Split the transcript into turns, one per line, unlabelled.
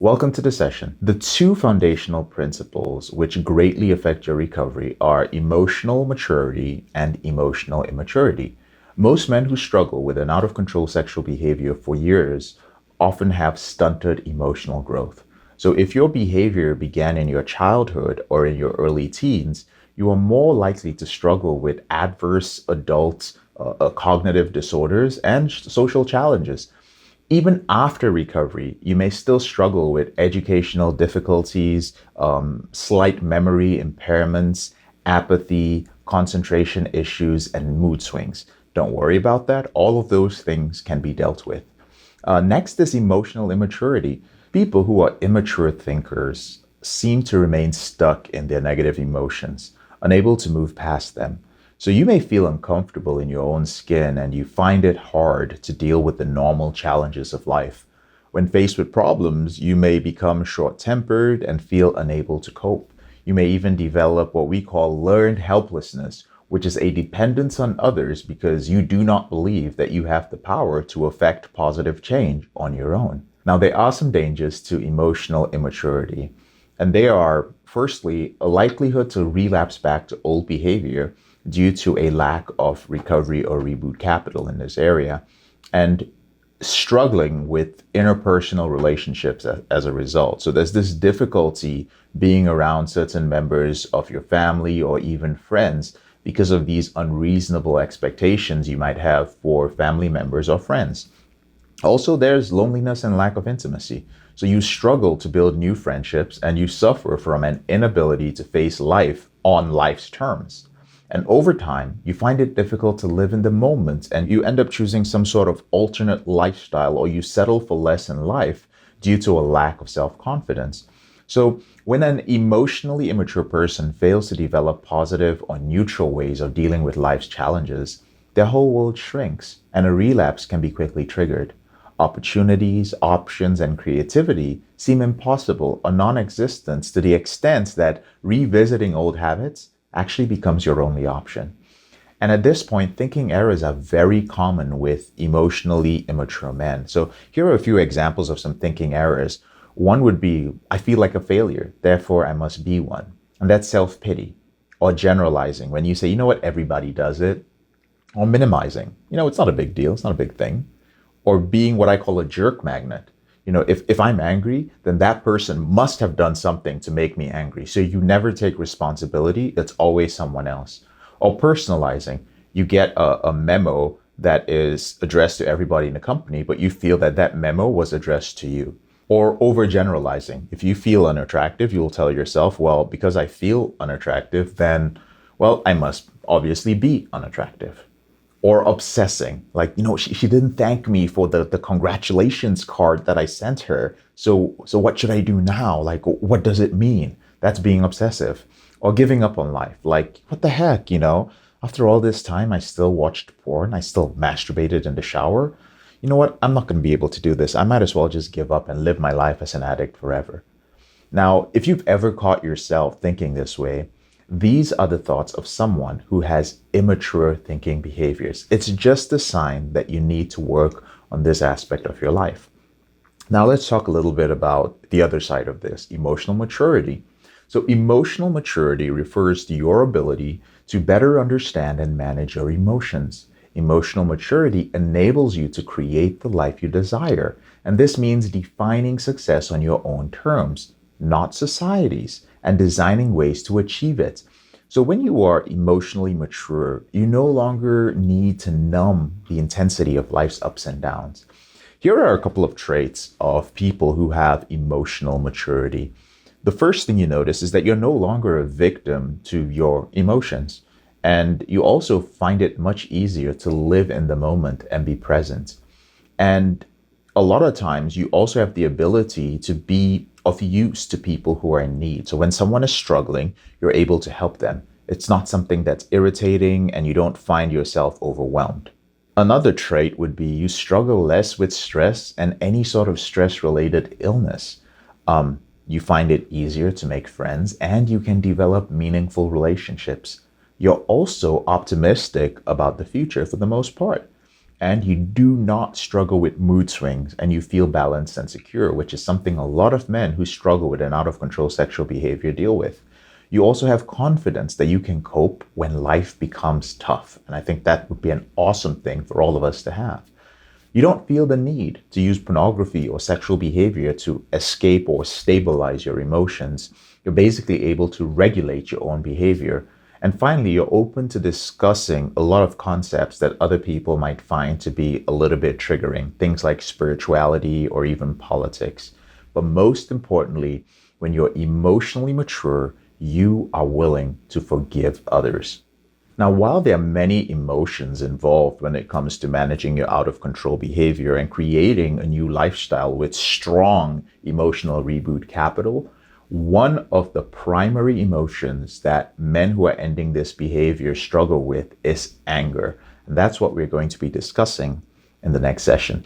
Welcome to the session. The two foundational principles which greatly affect your recovery are emotional maturity and emotional immaturity. Most men who struggle with an out of control sexual behavior for years often have stunted emotional growth. So, if your behavior began in your childhood or in your early teens, you are more likely to struggle with adverse adult cognitive disorders and social challenges. Even after recovery, you may still struggle with educational difficulties, slight memory impairments, apathy, concentration issues, and mood swings. Don't worry about that. All of those things can be dealt with. Next is emotional immaturity. People who are immature thinkers seem to remain stuck in their negative emotions, unable to move past them. So you may feel uncomfortable in your own skin and you find it hard to deal with the normal challenges of life. When faced with problems, you may become short tempered and feel unable to cope. You may even develop what we call learned helplessness, which is a dependence on others because you do not believe that you have the power to affect positive change on your own. Now, there are some dangers to emotional immaturity, and they are firstly, a likelihood to relapse back to old behavior due to a lack of recovery or reboot capital in this area, and struggling with interpersonal relationships as a result. So there's this difficulty being around certain members of your family or even friends because of these unreasonable expectations you might have for family members or friends. Also, there's loneliness and lack of intimacy. So you struggle to build new friendships and you suffer from an inability to face life on life's terms. And over time, you find it difficult to live in the moment and you end up choosing some sort of alternate lifestyle or you settle for less in life due to a lack of self-confidence. So when an emotionally immature person fails to develop positive or neutral ways of dealing with life's challenges, their whole world shrinks and a relapse can be quickly triggered. Opportunities, options, and creativity seem impossible or non-existent to the extent that revisiting old habits actually becomes your only option. And at this point, thinking errors are very common with emotionally immature men. So here are a few examples of some thinking errors. One would be, I feel like a failure, therefore I must be one. And that's self-pity or generalizing. When you say, you know what, everybody does it, or minimizing, it's not a big deal, it's not a big thing. Or being what I call a jerk magnet. If I'm angry, then that person must have done something to make me angry. So you never take responsibility. It's always someone else. Or personalizing. You get a memo that is addressed to everybody in the company, but you feel that that memo was addressed to you. Or overgeneralizing. If you feel unattractive, you'll tell yourself, well, because I feel unattractive, then, well, I must obviously be unattractive. Or obsessing, like, she didn't thank me for the congratulations card that I sent her. So what should I do now? Like, what does it mean? That's being obsessive. Or giving up on life. Like, what the heck, after all this time, I still watched porn. I still masturbated in the shower. You know what? I'm not going to be able to do this. I might as well just give up and live my life as an addict forever. Now, if you've ever caught yourself thinking this way, these are the thoughts of someone who has immature thinking behaviors. It's just a sign that you need to work on this aspect of your life. Now, let's talk a little bit about the other side of this, emotional maturity. So, emotional maturity refers to your ability to better understand and manage your emotions. Emotional maturity enables you to create the life you desire. And this means defining success on your own terms, not society's, and designing ways to achieve it. So when you are emotionally mature, you no longer need to numb the intensity of life's ups and downs. Here are a couple of traits of people who have emotional maturity. The first thing you notice is that you're no longer a victim to your emotions. And you also find it much easier to live in the moment and be present. And a lot of times you also have the ability to be of use to people who are in need. So when someone is struggling, you're able to help them. It's not something that's irritating and you don't find yourself overwhelmed. Another trait would be you struggle less with stress and any sort of stress-related illness. You find it easier to make friends and you can develop meaningful relationships. You're also optimistic about the future for the most part. and you do not struggle with mood swings, and you feel balanced and secure, which is something a lot of men who struggle with an out of control sexual behavior deal with. You also have confidence that you can cope when life becomes tough. And I think that would be an awesome thing for all of us to have. You don't feel the need to use pornography or sexual behavior to escape or stabilize your emotions. You're basically able to regulate your own behavior. And finally, you're open to discussing a lot of concepts that other people might find to be a little bit triggering, things like spirituality or even politics. But most importantly, when you're emotionally mature, you are willing to forgive others. Now, while there are many emotions involved when it comes to managing your out of control behavior and creating a new lifestyle with strong emotional reboot capital, one of the primary emotions that men who are ending this behavior struggle with is anger. And that's what we're going to be discussing in the next session.